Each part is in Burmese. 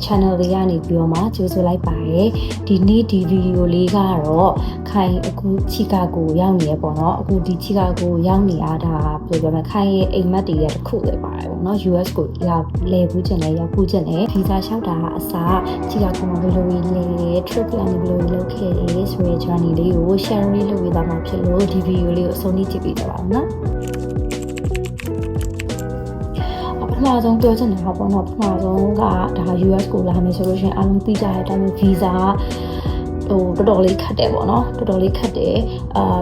channel လေးကနေပြီးတော့မှကြိုးဆိုလိုက်ပါတယ်ဒီနေ့ဒီ video လေးကတော့ခိုင်အခုချီကာကိုရောက်နေရပေါ့နော်အခုဒီချီကာကိုရောက်နေရတာပြောပြမယ်ခိုင်ရဲ့အိမ်မက်တွေရတစ်ခုပဲပါတယ်ပေါ့နော် US ကိုရောက်လဲဘူးကျင်လဲရောက်ဘူးကျင်လဲဗီဇာလျှောက်တာအစားချီကာကိုမှာဘယ်လိုလဲ trip plan ဘယ်လိုလုပ်ခဲ့လဲဆိုတဲ့ journey လေးကို share လုပ်ပေးသွားမှာဖြစ်လို့ဒီ video လေးကိုအဆုံးထိကြည့်ပေးကြပါဦးနော်ပထမဆုံးပြောချင်တာပေါ့နော်ပထမဆုံးကဒါ US ကိုလာမယ်ဆိုလို့ရှိရင်အားလုံးသိကြတဲ့အတိုင်း visa တော်တော်လေးခက်တယ်ပေါ့နော်တော်တော်လေးခက်တယ်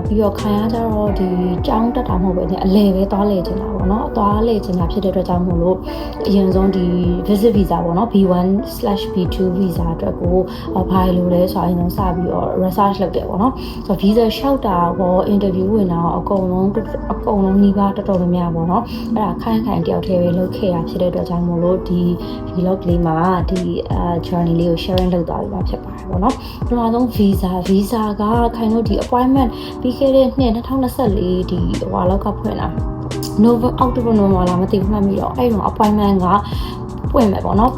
ပြီးတော့ခံရကြတော့ဒီကျောင်းတက်တာမဟုတ်ပဲねအလဲပဲသွားလဲချင်တာပေါ့နော်သွားလဲချင်တာဖြစ်တဲ့အတွက်ကြောင့်မို့လို့အရင်ဆုံးဒီ visit visa ပေါ့နော် B1/B2 visa အတွက်ကိုဘာလို့လဲဆိုတော့အရင်ဆုံးစပြီးတော့ research လုပ်တယ်ပေါ့နော်ဆိုတော့ visa လျှောက်တာပေါ့ interview ဝင်တာအကုန်လုံးနှီးပါတော်တော်များပေါ့နော်အဲ့ဒါခိုင်တယောက်တည်းပဲလုပ်ခဲ့ရဖြစ်တဲ့အတွက်ကြောင့်မို့လို့ဒီ vlog လေးမှာဒီjourney လေးကို sharing လုပ်သွားပြီးမှဖြစ်ပါတယ်ပေါ့နော်ပထမဆုံး visa ကခိုင်တို့ဒီ appointment ပြီးခဲ့တဲ့နှစ်2024ဒီဟွာလောက်ကဖွင့်တာ October November လာမသိဘူးမှတ်မိတော့အဲ့တော့ appointment ကဖွင့်မယ်ပေါ့နော်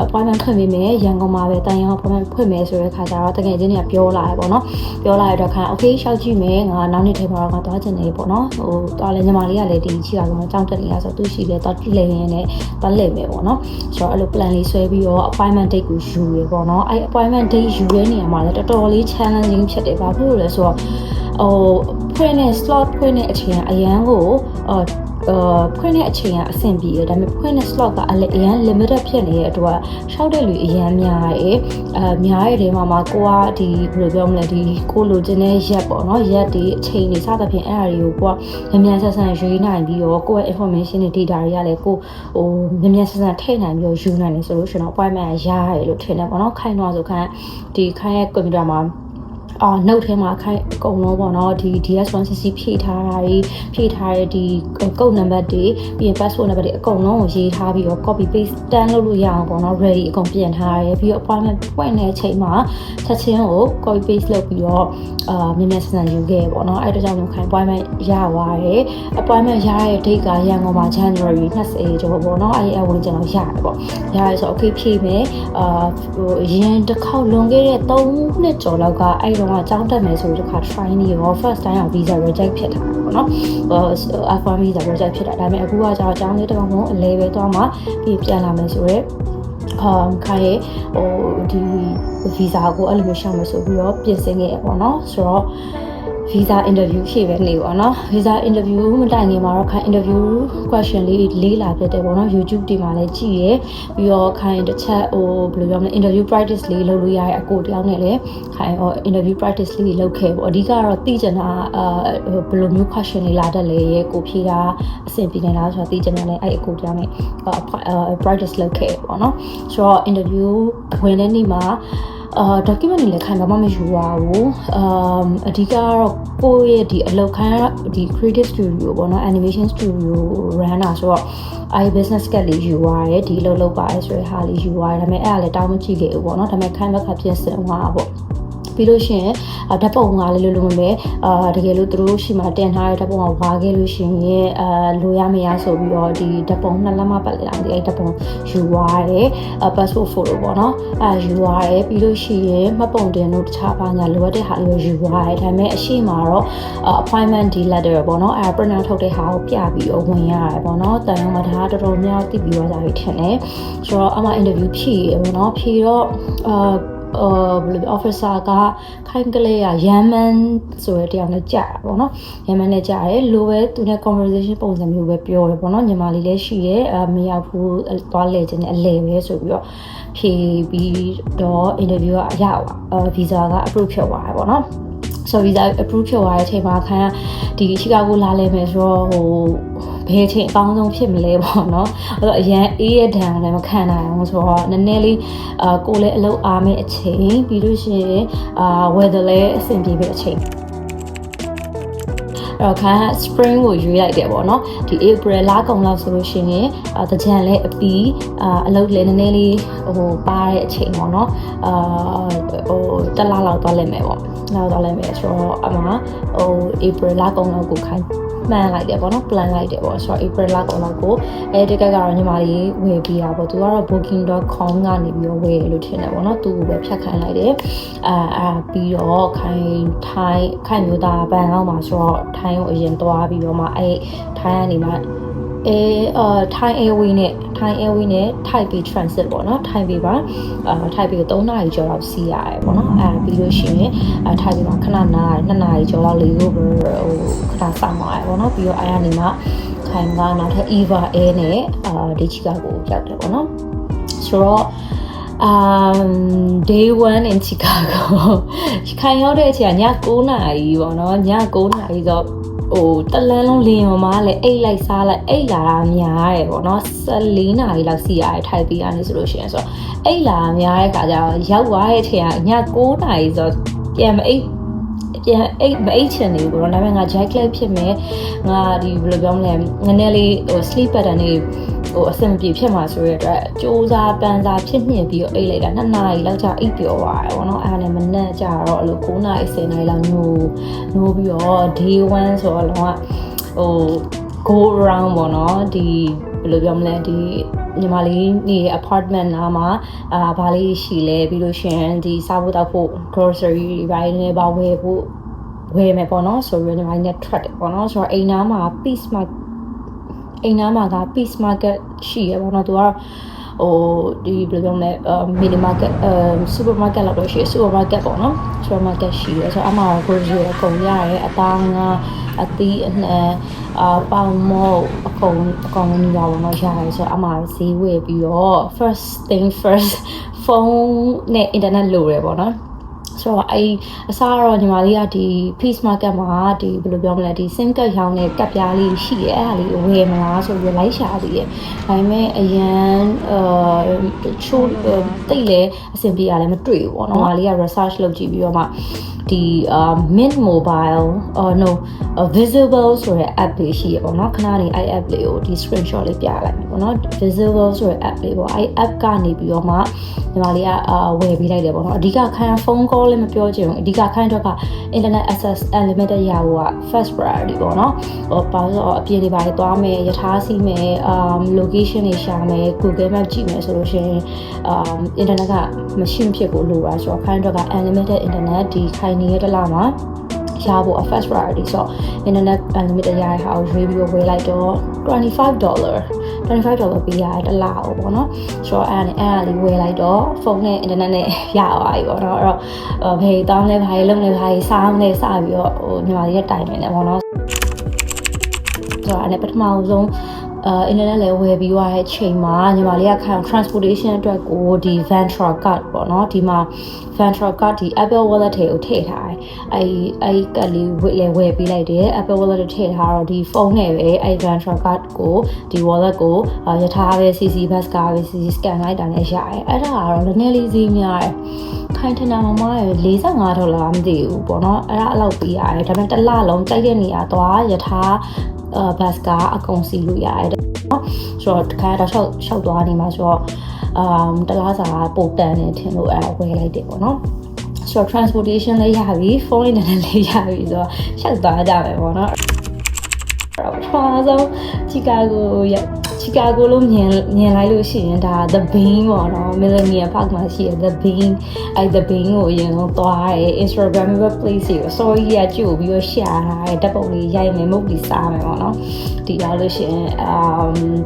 appointment ဖွင့်ပေးမယ်ရန်ကုန်မှာပဲတန်ရုံ appointment ဖွင့်မယ်ဆိုတဲ့ခါကျတော့တကယ်ချင်းတွေကပြောလာရပေါ့နော်ပြောလာရတော့ခိုင် okay ရှောက်ကြည့်မယ်ငါနောက်နေ့ထဲမှာတော့ငါသွားချင်တယ်ပေါ့နော်သွားလဲညီမလေးကလည်းဒီချီတာကတော့ကြောင်းတက်နေရဆိုသူရှိလဲသွားလဲရင်းနဲ့သွားလဲမယ်ပေါ့နော်ဆိုတော့အဲ့လို plan လေးဆွဲပြီးတော့ appointment date ကိုယူရပေါ့နော်အဲ့ appointment date ယူတဲ့နေရာမှာလည်းတော်တော်လေး challenging ဖြစ်တယ်ဘာဖြစ်လို့လဲဆိုတော့ဖွင့်တဲ့ slot ဖွင့်တဲ့အချိန်အရန်ကိုဖွင့်တဲ့အချိန်ကအဆင်ပြေတယ်ဒါပေမဲ့ဖွင့်တဲ့ slot ကအရန် limited ဖြစ်နေတဲ့အတွက်ရှောက်တဲ့လူအရန်များရဲ့များရဲ့ဒီမှာကိုကဒီဘယ်လိုပြောမလဲဒီကိုလိုချင်တဲ့ရက်ပေါ့နော်ရက်ဒီအချိန်တွေစသဖြင့်အဲ့အရာတွေကိုကိုကမြန်ဆန်ဆန်ရွေးနိုင်ပြီးတော့ကိုယ့်ရဲ့ information တွေ data တွေကလည်းကိုမြန်ဆန်ဆန်ထည့်နိုင်ပြီးတော့ယူနိုင်တယ်ဆိုလို့ရှိရင်တော့ appointment ရရတယ်လို့ထင်တယ်ပေါ့နော်ခိုင်တော့ဆိုခိုင်ရဲ့ computer မှာnote ထဲမှာခိုင်အကုန်လုံးပေါ့နော်ဒီ DS1CC ဖြည့်ထားတဲ့ဒီ code number တွေပြီးရင် password number တွေအကုန်လုံးကိုရေးထားပြီးတော့ copy paste တန်းလုပ်လို့ရအောင်ပေါ့နော် ready အကုန်ပြင်ထားရဲပြီးတော့ appointment ဖွင့်တဲ့အချိန်မှာချက်ချင်းကို copy paste လုပ်ပြီးတော့မြန်ဆန်ယူခဲ့ပေါ့နော်အဲ့ဒါကြောင့်ခိုင် appointment ရသွားတယ် appointment ရတဲ့ date ကရန်ကုန်မှာ January 20ကျော်ပေါ့နော်အဲ့ဝင်ကျင်တော့ရတယ်ပေါ့ရတယ်ဆို okay ဖြည့်မယ်ရင်တစ်ခေါက်လွန်ခဲ့တဲ့3နှစ်ကျော်လောက်ကအဲ့တော့အကြောင်းတက်မယ်ဆိုတော့တစ်ခါ try နေရော first time အောင် visa reject ဖြစ်တာပေါ့နော်F1 visa reject ဖြစ်တာဒါပေမဲ့အခုကကျတော့အကြောင်းလေးတစ်ခါမှအလဲပဲသွားမှပြီးပြန်လာမယ်ဆိုတော့ခိုင်ရဲ့ဒီ visa ကိုအဲ့လိုမျိုးရှောင်မယ်ဆိုပြီးတော့ပြင်ဆင်ခဲ့ရပေါ့နော်ဆိုတော့visa interview ဖြည့်ပဲနေပေါ့နော် visa interview မတိုင်ခင်မှာတော့ခိုင် interview question လေးလာပြတယ်ပေါ့နော် YouTube ဒီမှာလည်းကြည့်ရပြီးတော့ခိုင်တစ်ချက်ဘယ်လိုပြောမလဲ interview practice လေးလုပ်လို့ရတဲ့အကိုတယောက်နဲ့လည်းခိုင်interview practice လေးလုပ်ခဲ့ပေါ့အဓိကတော့သိချင်တာဘယ်လိုမျိုး question လေးလာတတ်လဲကိုဖြေတာအဆင်ပြေနေလားဆိုတော့သိချင်တယ်လည်းအဲ့အကိုတယောက်နဲ့practice လုပ်ခဲ့ပေါ့နော်ဆိုတော့ interview ဝင်တဲ့နေ့မှာdocument တွေလည်းခိုင်မှမယူရဘူးအဓိကတော့ကိုယ့်ရဲ့ဒီအလုပ်ခိုင်းဒီ creative studio ပေါ့နော် animation studio runner ဆိုတော့business card လေးယူရတယ်ဒီလုပ်ပါတယ်ဆိုတဲ့ဟာလေးယူရတယ်ဒါပေမဲ့အဲ့ဒါလည်းတောင်းမကြည့်ခဲ့ဘူးပေါ့နော်ဒါပေမဲ့ခိုင်ဘက်ကပြင်ဆင်သွားတာပေါ့ပြီးလို့ရှိရင်ဓာတ်ပုံကလည်းလိုမပဲတကယ်လို့သူတို့ရှိမှတင်ထားတဲ့ဓာတ်ပုံကဝါခဲ့လို့ရှိရင်လိုရမရဆိုပြီးတော့ဒီဓာတ်ပုံ2လက်မပတ်လာတယ်အဲ့ဓာတ်ပုံယူသွားတယ်passport photo ပေါ့နော်ယူသွားတယ်ပြီးလို့ရှိရင်မှတ်ပုံတင်တို့တခြားဘာညာလိုအပ်တဲ့ဟာလေးကိုယူသွားတယ်ဒါပေမဲ့အရှိမှာတော့ appointment letter ပေါ့နော်print out ထုတ်တဲ့ဟာကိုပြပြီးတော့ဝင်ရတယ်ပေါ့နော်တန်ရုံမှာဒါကတော်တော်များသိပြီးသွားကြပြီထင်တယ်ဆိုတော့အမှ interview ဖြည့်ရပေါ့နော်ဖြည့်တော့ဘယ်လို officer ကခိုင်ကလေးရန်မန်ဆိုတဲ့တရားနဲ့ကြာတာပေါ့နော်ရန်မန်နဲ့ကြာတယ်လိုပဲသူနဲ့ conversation ပုံစံမျိုးပဲပြောတယ်ပေါ့နော်ညီမလေးလည်းရှိတယ်မရောက်ဘူးသွားလဲခြင်းနဲ့အလဲပဲဆိုပြီးတော့ဖြေပြီးတော့ interview ကရပါvisa က approve ဖြစ်သွားတယ်ပေါ့နော်ဆို visa approve ဖြစ်သွားတဲ့အချိန်မှာခိုင်ကဒီ Chicago လာလဲမယ်ဆိုတော့ဘယ်အချိန်အကောင်းဆုံးဖြစ်မလဲပေါ့နော်အဲ့တော့အရန်အေးရဒဏ်လည်းမခံနိုင်အောင်ဆိုတော့နည်းနည်းလေးကိုလည်းအလုပ်အားမဲ့အချိန်ပြီးလို့ရှိရင်weather လည်းအဆင်ပြေမဲ့အချိန်အဲ့တော့ခါ spring ကိုရွေးလိုက်တယ်ပေါ့နော်ဒီ April လကုန်လောက်ဆိုလို့ရှိရင်တကြံလည်းအပီအလုပ်လည်းနည်းနည်းလေးပါတဲ့အချိန်ပေါ့နော်တစ်လလောက်သွားလိုက်မယ်ပေါ့နောက်သွားလိုက်မယ်ဆိုတော့အမှApril လကုန်လောက်ကိုခိုင်း မှန်လိုက်တယ်ပေါ့နော် plan လိုက်တယ်ပေါ့ဆိုတော့ April လကုန်လောက်ကိုတကယ်ကတော့ညီမလေးဝယ်ပြီးတာပေါ့သူကတော့ booking.com ကနေပြီးတော့ဝယ်လို့ထင်တယ်ပေါ့နော်သူ့ကိုပဲဖြတ်ခိုင်းလိုက်တယ်ပြီးတော့ခိုင်မျိုးသားဘန်လောက်မှာဆိုတော့ထိုင်းကိုအရင်သွားပြီးတော့မှထိုင်းကနေမှThai Airways နဲ့ Thai Bay Transit ပေါ့နော် Thai Bay ပါThai Bay ကို3နာရီကျော်လောက်စီးရတယ်ပေါ့နော်ပြီးလို့ရှိရင်Thai Bay မှာခဏနား2နာရီကျော်လောက်လေးကိုခဏစောင့်ရပေါ့နော်ပြီးတော့အဲ့ကနေမှခိုင်ကနောက်ထပ် Eva Air နဲ့ဒီချီကာကိုရောက်တယ်ပေါ့နော်ဆိုတော့day 1 in Chicago ခိုင်ရောက်တဲ့အချိန်ကည9နာရီပေါ့နော်ည9နာရီဆိုတလန်းလုံးလင်းရောမှာလဲအိတ်လိုက်စားလိုက်အိတ်လာတာများတယ်ပေါ့နော်14နာရီလောက်စီရတယ်ထိုင်ပြီးကနေဆိုလို့ရှိရင်ဆိုတော့အိတ်လာများတဲ့ခါကျတော့ရောက်သွားတဲ့အချိန်ကည9နာရီဆိုတော့ပြန်မအိတ်ချင်နေဘူးပေါ့နော်ဒါပေမဲ့ငါ jet lag ဖြစ်မယ်ငါဒီဘယ်လိုပြောမလဲနည်းနည်းလေး sleep pattern တွေအဆင်ပြေဖြစ်မှာဆိုရတဲ့အတွက်စူးစားပန်းစားဖြစ်မြင်ပြီးတော့အိတ်လိုက်တာ2နာရီလောက်ကြာအိတ်ပျော်သွားတယ်ပေါ့နော်အဲ့ဒါနဲ့မနေ့ကျတော့အဲ့လို9နာရီ10နာရီလောက်နိုးပြီးတော့ day 1ဆိုတော့လုံးဝgo around ပေါ့နော်ဒီဘယ်လိုပြောမလဲဒီညီမလေးနေတဲ့ apartment နားမှာဘာလေးရှိလဲပြီးလို့ရှင်ဒီစားဖို့တောက်ဖို့ grocery ပိုင်းနဲ့ဘာဝယ်မယ်ပေါ့နော်ဆိုပြီးညီမလေးနဲ့ track တယ်ပေါ့နော်ဆိုတော့အိမ်နားမှာ peace market ရှိရပေါ့နော်သူကတော့ဒီဘယ်လိုပြောမလဲmini market supermarket လောက်တော့ရှိရ supermarket ပေါ့နော် supermarket ရှိရဆိုတော့အမှ grocery အကုန်ရတယ်အသားငါအသီးအနှံပေါင်မော့အကုန်နီးပါပေါ့နော်ရတယ်ဆိုတော့အမှဈေးဝယ်ပြီးတော့ first thing first ဖုန်းနဲ့ internet လိုရပေါ့နော်ဆိုတော့အစားတော့ညီမလေးကဒီ Peace Market မှာဒီဘယ်လိုပြောမလဲဒီ SIM card ရောင်းတဲ့ကပ်ပြားလေးရှိရဲအဲ့ဒါလေးဝယ်မလားဆိုပြီးလိုက်ရှာသေးတယ်ဒါပေမဲ့အရန်ချိုးတိတ်လဲအဆင်ပြေရတယ်မတွေ့ဘူးပေါ့နော်ညီမလေးက research လုပ်ကြည့်ပြီးတော့မှဒီ Mint Mobile Visible ဆိုတဲ့ app လေးရှိရပေါ့နော်ခဏနေအဲ့ app လေးကိုဒီ screenshot လေးပြလိုက်ပြီပေါ့နော် Visible ဆိုတဲ့ app လေးပေါ့အဲ့ app ကနေပြီးတော့မှညီမလေးကဝယ်ပေးလိုက်တယ်ပေါ့နော်အဓိကခိုင်း phone call လည်းမပြောချင်ဘူးအဓိကခိုင်းတော့က internet access unlimited ရဖို့က first priority ပေါ့နော်ဘာလို့အပြင်တွေပါသွားမယ်ရထားစီးမယ်location တွေရှာမယ် Google Map ကြည့်မယ်ဆိုလို့ရှိရင်internet ကမရှိမဖြစ်ကိုလိုတာဆိုတော့ခိုင်းတော့က unlimited internet ဒီခိုင်းနေတဲ့တစ်လမှာရဖို့ first priority ဆိုတော့ internet unlimited ရတဲ့ဟာကိုရွေးပြီးဝယ်လိုက်တော့$25ပေးရတယ်တစ်လကိုပေါ့နော်ဆိုတော့အဲ့ဒါလေးဝယ်လိုက်တော့ဖုန်းနဲ့ internet နဲ့ရသွားပြီပေါ့နော်အဲ့တော့ဘယ်တောင်းလဲဘာကြီးလုံးလဲဘာကြီးစားလဲစပြီးတော့ညီမလေးရဲ့တိုင်နေတယ်ပေါ့နော်ဆိုတော့အဲ့ဒါပထမဆုံးinternet လည်းဝယ်ပြီးသွားတဲ့အချိန်မှာညီမလေးကခံ transportation အတွက်ကိုဒီ Ventra card ပေါ့နော်ဒီမှာ Ventra card ဒီ Apple Wallet တွေကိုထည့်ထားတယ်အဲ့ကတ်လေးဝယ်ပေးလိုက်တယ် Apple Wallet တွေထည့်ထားတော့ဒီဖုန်းနဲ့ပဲအဲ့ Ventra card ကိုဒီ wallet ကိုရထားပဲ CC bus ကားပဲ CC scan လိုက်တာနဲ့ရတယ်အဲ့ဒါကတော့နည်းနည်းလေးဈေးများတယ်ခိုင်ထနာမမရဲ့$45မသိဘူးပေါ့နော်အဲ့ဒါအလောက်ပေးရတယ်ဒါပေမဲ့တစ်လလုံးတိုက်တဲ့နေရာသွားရထားဘတ်ကအကုန်စီလို့ရတယ်နော်ဆိုတော့တခါတော့ရှောက်သွားနေမှာဆိုတော့တလားစာပို့တန်နေထင်လို့ဝယ်လိုက်တယ်ပေါ့နော်ဆိုတော့ transportation လေးရပြီ phone internet လေးရပြီဆိုတော့ရှောက်သွားကြမယ်ပေါ့နော်ပထမဆုံးချီကာဂိုလို့မြင်လိုက်လို့ရှိရင်ဒါ The Bean ပေါ့နော် Millennium Park မှာရှိတဲ့ The Bean အဲ့ The Bean ကိုအရင်ဆုံးသွားတယ် Instagrammable place ကို story ရကြည့်ပြီးတော့ share ထားတယ်ဓာတ်ပုံလေးရိုက်မယ်မဟုတ်ပြီးစားမယ်ပေါ့နော်ဒီရောက်လို့ရှိရင်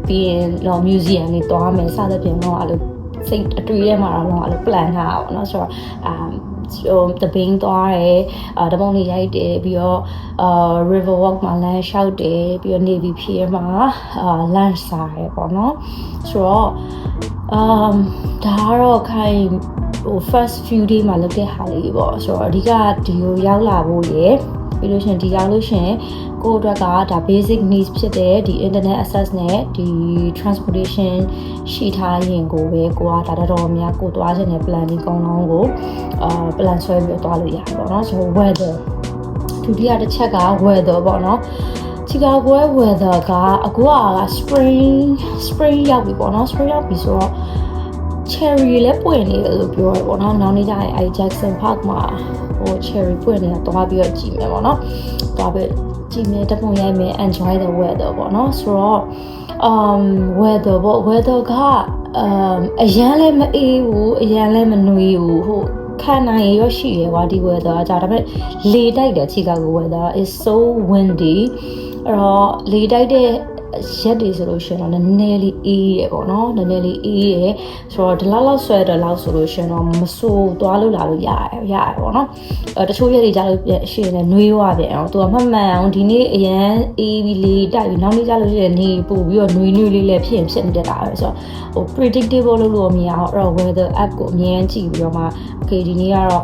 ပြီးရင်တော့ museum လေးသွားမယ်စသဖြင့်တော့အဲ့လိုစိတ်အတွေ့ထဲမှာတော့အဲ့လို plan ထားတာပေါ့နော်ဆိုတော့တပင်းသွားတယ်ဓာတ်ပုံလေးရိုက်တယ်ပြီးတော့river walk မှာလမ်းလျှောက်တယ်ပြီးတော့ Navy Pier မှာlunch စားတယ်ပေါ့နော်ဆိုတော့ဒါကတော့ခိုင်first few day မှာလုပ်တဲ့ဟာလေးပေါ့ဆိုတော့အဓိကဒီကိုရောက်လာဖို့ရယ်ပြီးလို့ရှိရင်ဒီရောက်လို့ရှိရင်ကိုယ့်အတွက်ကဒါ basic needs ဖြစ်တဲ့ဒီ internet access နဲ့ဒီ transportation ရှိထားရင်ကိုပဲကိုကဒါတော်များကိုသွားခြင်းနဲ့ plan ဒီကောင်းကောင်းကိုplan ဆွဲပြီးသွားလို့ရတယ်ပေါ့နော်ဆိုတော့ weather ဒုတိယတစ်ချက်က weather ပေါ့နော်ချီကာဂိုရဲ့ weather ကအခုက spring ရောက်ပြီပေါ့နော် spring ရောက်ပြီဆိုတော့ cherry လည်းပွင့်နေတယ်လို့ပြောရပေါ့နော်နောက်နေ့ကျရင်အဲ Jackson Park မှာ cherry ပွင့်နေတာသွားပြီးတော့ကြည့်မယ်ပေါ့နော်သွားပြီးကြည့်မယ်တပုံရိုက်မယ် enjoy the weather ပေါ့နော်ဆိုတော့weather ပေါ့ weather ကအရန်လည်းမအေးဘူးအရန်လည်းမနွေးဘူးဟိုခံနိုင်ရရှိတယ်ကွာဒီ weather ကကြာဒါပေမဲ့လေတိုက်တယ် Chicago weather is so windy အဲ့တော့လေတိုက်တဲ့ရက်တွေဆိုလို့ရှိရင်တော့နည်းနည်းလေးအေးရပေါ့နော်နည်းနည်းလေးအေးရဆိုတော့ဒီလောက်ဆွဲတော့လောက်ဆိုလို့ရှိရင်တော့မဆိုးသွားလို့လာလို့ရတယ်ပေါ့နော်တချို့ရက်တွေကြာလို့ရှိရင်လည်းနှွေးသွားပြန်အောင်သူကမှတ်မှန်အောင်ဒီနေ့အရန်အေးပြီးလေတိုက်ပြီးနောက်နေ့ကြာလို့ရှိရင်နေပို့ပြီးတော့နှွေးလေးလည်းဖြစ်နေတတ်တာပဲဆိုတော့ဟို predictable လို့မရအောင်အဲ့တော့ weather app ကိုအမြဲကြည့်ပြီးတော့မှ okay ဒီနေ့ကတော့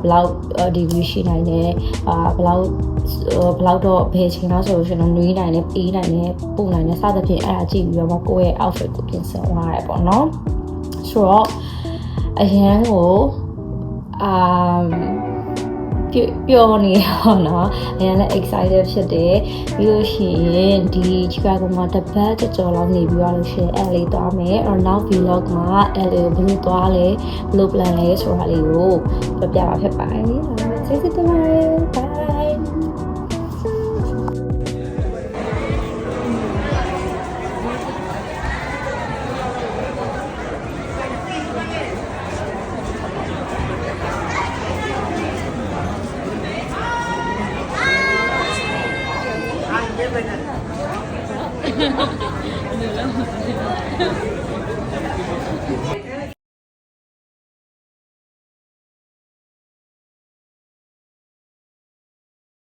ဘယ်လောက် degree ရှိနိုင်တယ်ဘယ်လောက်တော့ဘယ်ချိန်လောက်ဆိုလို့ရှိရင်တော့နှွေးနိုင်တယ်အေးနိုင်တယ်ပူနိုင်တယ်စသဖြင့်အဲ့ဒါကြည့်ပြီးတော့မှကိုယ့်ရဲ့ outfit ကိုပြင်ဆင်သွားရတယ်ပေါ့နော်ဆိုတော့အရန်ကိုပျော်နေတော့နော်အရင်လည်း excited ဖြစ်တယ်ပြီးလို့ရှိရင်ဒီ Chicago မှာတပတ်ကြော်လောက်နေပြီးတော့လို့ရှိရင် LA သွားမယ်အဲ့တော့နောက် vlog မှာ LA ကိုဘယ်လိုသွားလဲဘယ်လို plan လဲဆိုတာလေးကိုပြပြပါဖြစ်ပါတယ်ကျေးဇူးတင်ပါတယ် bye